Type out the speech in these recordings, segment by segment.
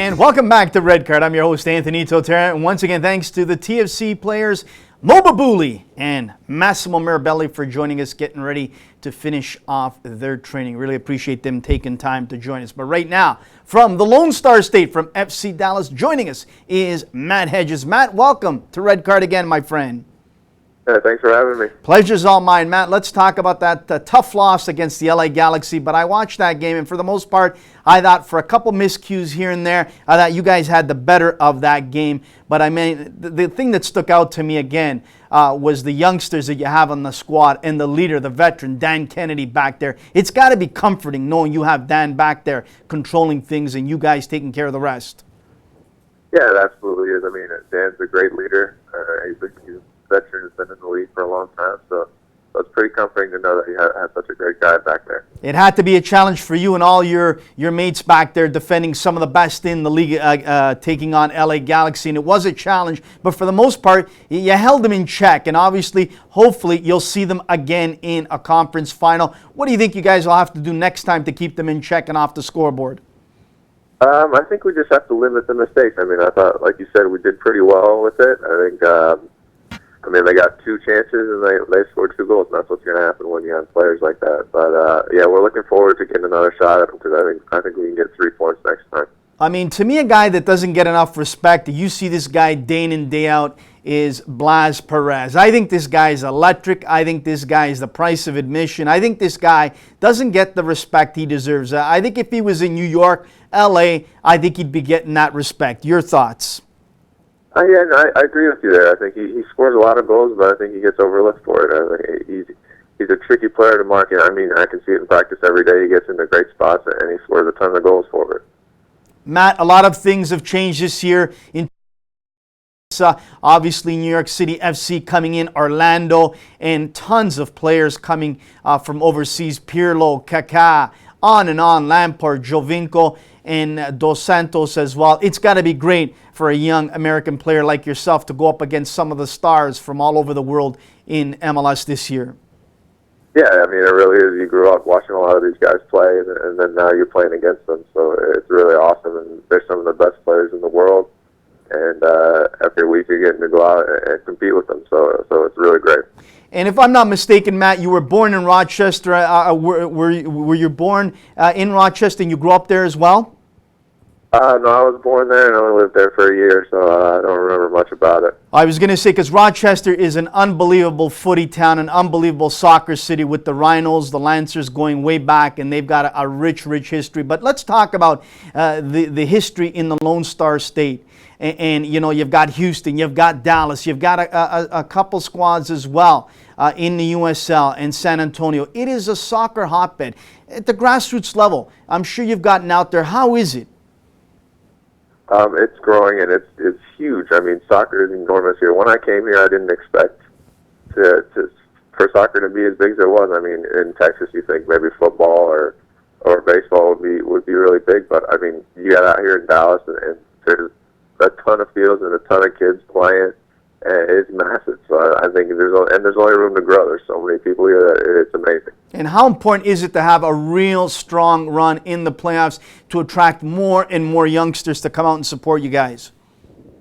And welcome back to Red Card. I'm your host, Anthony Totera. And once again, thanks to the TFC players, Mo Babuli and Massimo Mirabelli for joining us, getting ready to finish off their training. Really appreciate them taking time to join us. But right now, from the Lone Star State, from FC Dallas, joining us is Matt Hedges. Matt, welcome to Red Card again, my friend. Thanks for having me. Pleasure's all mine. Matt, let's talk about that tough loss against the LA Galaxy. But I watched that game, and for the most part, I thought for a couple miscues here and there, I thought you guys had the better of that game. But I mean, the thing that stuck out to me again was the youngsters that you have on the squad and the leader, the veteran, Dan Kennedy back there. It's got to be comforting knowing you have Dan back there controlling things and you guys taking care of the rest. Yeah, it absolutely is. I mean, Dan's a great leader. He's a veteran, has been in the league for a long time, so it's pretty comforting to know that you have such a great guy back there. It had to be a challenge for you and all your mates back there defending some of the best in the league, taking on LA Galaxy, and it was a challenge, but for the most part, you held them in check, and obviously, hopefully, you'll see them again in a conference final. What do you think you guys will have to do next time to keep them in check and off the scoreboard? I think we just have to limit the mistakes. I mean, I thought, like you said, we did pretty well with it. I think, they got two chances and they scored 2 goals, and that's what's going to happen when you have players like that. But, yeah, we're looking forward to getting another shot at them because I think we can get 3 points next time. I mean, to me, a guy that doesn't get enough respect, you see this guy day in and day out, is Blas Perez. I think this guy is electric. I think this guy is the price of admission. I think this guy doesn't get the respect he deserves. I think if he was in New York, LA, I think he'd be getting that respect. Your thoughts? Yeah, no, I agree with you there. I think he scores a lot of goals, but I think he gets overlooked for it. I think he's a tricky player to market. I mean, I can see it in practice every day. He gets into great spots, and he scores a ton of goals for it. Matt, a lot of things have changed this year. Obviously, New York City FC coming in, Orlando, and tons of players coming from overseas. Pirlo, Kaká, on and on, Lampard, Jovinko, and Dos Santos as well. It's got to be great for a young American player like yourself to go up against some of the stars from all over the world in MLS this year. Yeah, I mean, it really is. You grew up watching a lot of these guys play, and then now you're playing against them. So it's really awesome, and they're some of the best players in the world. And every week you're getting to go out and compete with them. So it's really great. And if I'm not mistaken, Matt, you were born in Rochester. Were you born in Rochester and you grew up there as well? No, I was born there and only lived there for a year, so I don't remember much about it. I was going to say, because Rochester is an unbelievable footy town, an unbelievable soccer city with the Rhinos, the Lancers going way back, and they've got a rich, rich history. But let's talk about the history in the Lone Star State. And you know, you've got Houston, you've got Dallas, you've got a couple squads as well in the USL and San Antonio. It is a soccer hotbed. At the grassroots level, I'm sure you've gotten out there. How is it? It's growing, and it's huge. I mean, soccer is enormous here. When I came here, I didn't expect for soccer to be as big as it was. I mean, in Texas, you think maybe football or baseball would be really big, but I mean, you got out here in Dallas, and there's a ton of fields and a ton of kids playing, and it's massive. So I think there's only room to grow. There's so many people here that it's amazing. And how important is it to have a real strong run in the playoffs to attract more and more youngsters to come out and support you guys?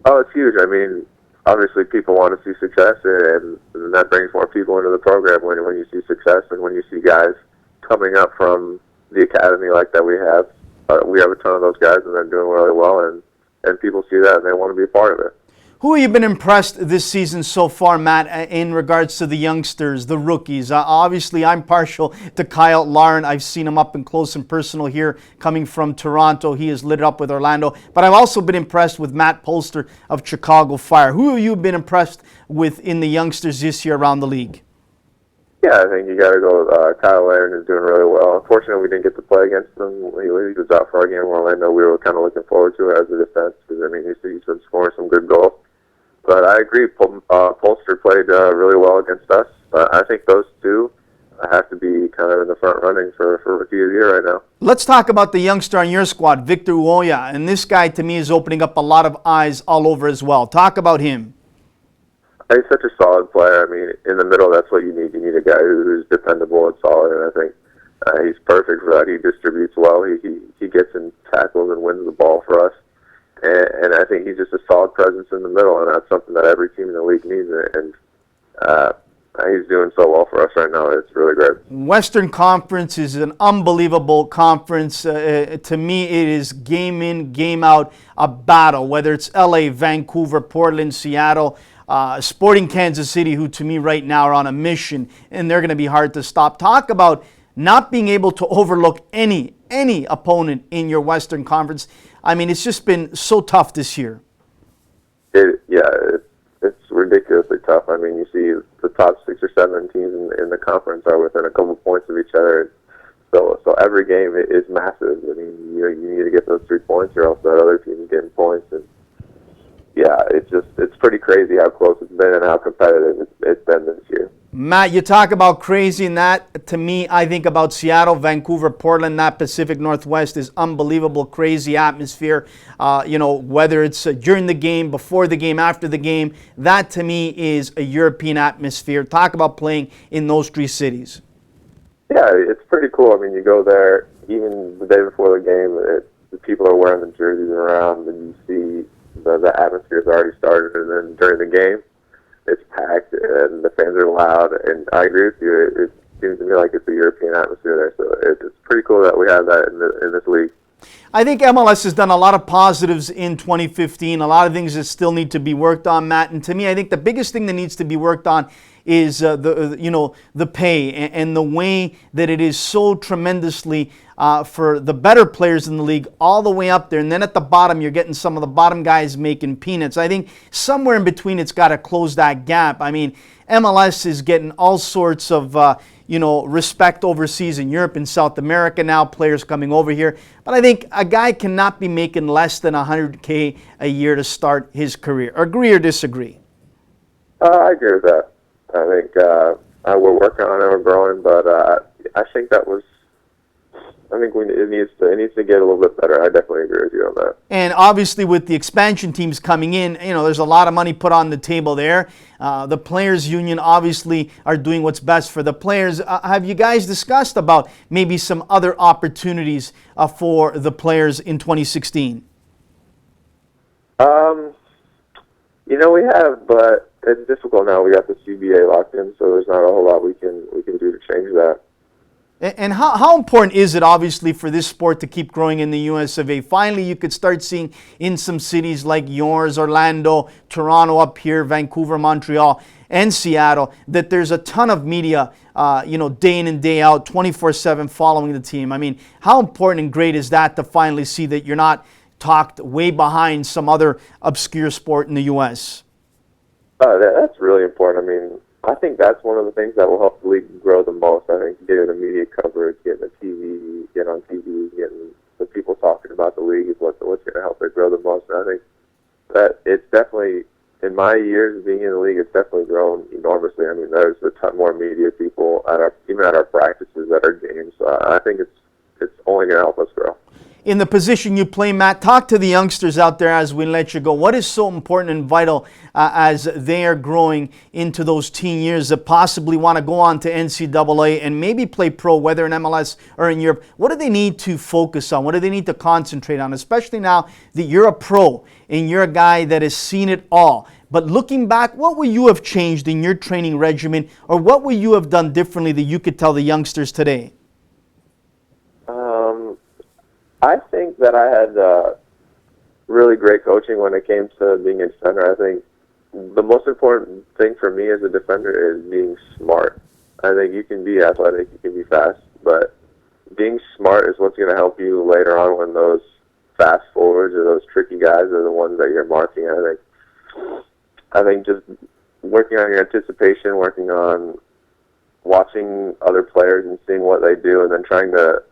Oh, it's huge. I mean, obviously people want to see success, and that brings more people into the program when you see success and when you see guys coming up from the academy like that we have. We have a ton of those guys, and they're doing really well, and people see that and they want to be a part of it. Who have you been impressed this season so far, Matt, in regards to the youngsters, the rookies? Obviously, I'm partial to Kyle Larin. I've seen him up and close and personal here coming from Toronto. He has lit it up with Orlando. But I've also been impressed with Matt Polster of Chicago Fire. Who have you been impressed with in the youngsters this year around the league? Yeah, I think you got to go. Kyle Larin is doing really well. Unfortunately, we didn't get to play against him. He was out for our game in Orlando. We were kind of looking forward to it as a defense because, I mean, he's been scoring some good goals. But I agree, Polster played really well against us. I think those two have to be kind of in the front running for Rookie of the Year right now. Let's talk about the youngster on your squad, Victor Ulloa. And this guy, to me, is opening up a lot of eyes all over as well. Talk about him. He's such a solid player. I mean, in the middle, that's what you need. You need a guy who's dependable and solid, and I think he's perfect for that. He distributes well. He gets in tackles and wins the ball for us. and I think he's just a solid presence in the middle, and that's something that every team in the league needs. And he's doing so well for us right now. It's really great. Western Conference is an unbelievable conference. To me, it is game in, game out, a battle, whether it's LA, Vancouver, Portland, Seattle, Sporting Kansas City, who to me right now are on a mission, and they're going to be hard to stop. Talk about not being able to overlook any opponent in your Western Conference. I mean, it's just been so tough this year. It's ridiculously tough. I mean, you see the top 6 or 7 teams in the conference are within a couple points of each other. So every game is massive. I mean, you need to get those 3 points, or else that other team is getting points. And it's pretty crazy how close it's been and how competitive it's been this year. Matt, you talk about crazy, and that, to me, I think about Seattle, Vancouver, Portland. That Pacific Northwest is unbelievable, crazy atmosphere. Whether it's during the game, before the game, after the game, that to me is a European atmosphere. Talk about playing in those 3 cities. Yeah, it's pretty cool. I mean, you go there, even the day before the game, the people are wearing the jerseys around, and you see the atmosphere has already started, and then during the game, it's packed and the fans are loud, and I agree with you. It seems to me like it's a European atmosphere there, so it's pretty cool that we have that in this league. I think MLS has done a lot of positives in 2015, a lot of things that still need to be worked on, Matt. And to me, I think the biggest thing that needs to be worked on is the pay and the way that it is so tremendously for the better players in the league all the way up there. And then at the bottom, you're getting some of the bottom guys making peanuts. I think somewhere in between, it's got to close that gap. I mean, MLS is getting all sorts of respect overseas in Europe and South America now, players coming over here. But I think a guy cannot be making less than $100K a year to start his career. Agree or disagree? I agree with that. I think we're working on it, we're growing, but I think it needs to get a little bit better. I definitely agree with you on that. And obviously with the expansion teams coming in, there's a lot of money put on the table there. The players union obviously are doing what's best for the players. Have you guys discussed about maybe some other opportunities for the players in 2016? We have, but it's difficult now. We got the CBA locked in, so there's not a whole lot we can do to change that. And how important is it, obviously, for this sport to keep growing in the US of A? Finally, you could start seeing in some cities like yours, Orlando, Toronto up here, Vancouver, Montreal, and Seattle, that there's a ton of media, day in and day out, 24/7 following the team. I mean, how important and great is that to finally see that you're not talked way behind some other obscure sport in the US? That's really important. I mean, I think that's one of the things that will help the league grow the most. I think getting the media coverage, getting on TV, getting the people talking about the league is what's going to help it grow the most. And I think that it's definitely, in my years being in the league, it's definitely grown enormously. I mean, there's a ton more media people even at our practices, at our games. So I think it's only going to help us grow. In the position you play, Matt, talk to the youngsters out there as we let you go. What is so important and vital as they are growing into those teen years that possibly want to go on to NCAA and maybe play pro, whether in MLS or in Europe? What do they need to focus on? What do they need to concentrate on, especially now that you're a pro and you're a guy that has seen it all? But looking back, what would you have changed in your training regimen, or what would you have done differently that you could tell the youngsters today? I think that I had really great coaching when it came to being a defender. I think the most important thing for me as a defender is being smart. I think you can be athletic, you can be fast, but being smart is what's going to help you later on when those fast forwards or those tricky guys are the ones that you're marking. I think just working on your anticipation, working on watching other players and seeing what they do, and then trying to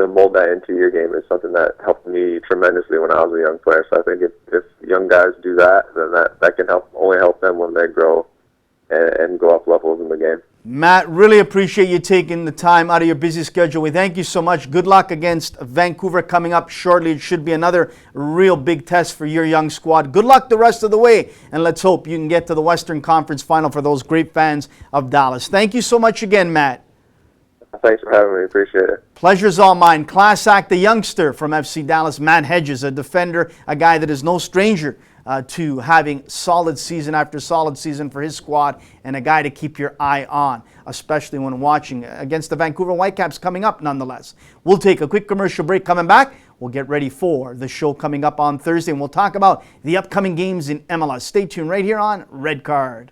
mold that into your game is something that helped me tremendously when I was a young player. So I think if young guys do that, then that can only help them when they grow and go up levels in the game. Matt, really appreciate you taking the time out of your busy schedule. We thank you so much. Good luck against Vancouver coming up shortly. It should be another real big test for your young squad. Good luck the rest of the way, and let's hope you can get to the Western Conference Final for those great fans of Dallas. Thank you so much again, Matt. Thanks for having me. Appreciate it. Pleasure's all mine. Class act, the youngster from FC Dallas, Matt Hedges, a defender, a guy that is no stranger to having solid season after solid season for his squad, and a guy to keep your eye on, especially when watching against the Vancouver Whitecaps coming up nonetheless. We'll take a quick commercial break. Coming back, we'll get ready for the show coming up on Thursday, and we'll talk about the upcoming games in MLS. Stay tuned right here on Red Card.